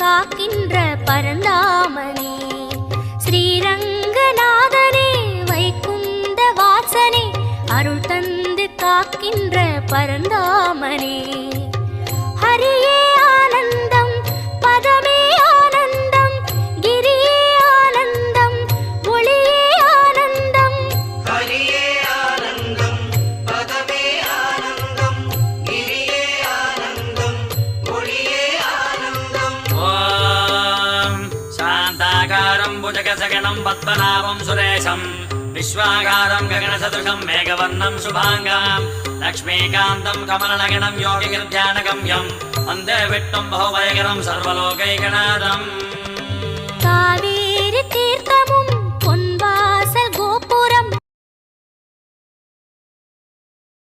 காக்கின்ற பரந்தாமனே ஸ்ரீரங்கநாதனே வைகுந்த வாசனே அருள் தந்து காக்கின்ற பரந்தாமனே ஹரியே ஆனந்தம் பதமே ஆனந்தம் கிரியே ஆனந்தம் ஒளியே ஆனந்தம் ஹரியே ஆனந்தம் பதமே ஆனந்தம் கிரியே ஆனந்தம் ஒளியே ஆனந்தம். ஓம் சாந்தாகாரம் புஜகசகணம் பத்மநாபம் சுரேஷம் விஸ்வாகாரம் ககனசதுர்கம் மேகவர்ணம் சுபாங்கம் லக்ஷ்மீகாந்தம் கமலநகனம் யோகிகிருத்யானகம்யம் வந்தே விட்டும் பகுபயகரம் சர்வலோகைகநாதம். காவேரி தீர்த்த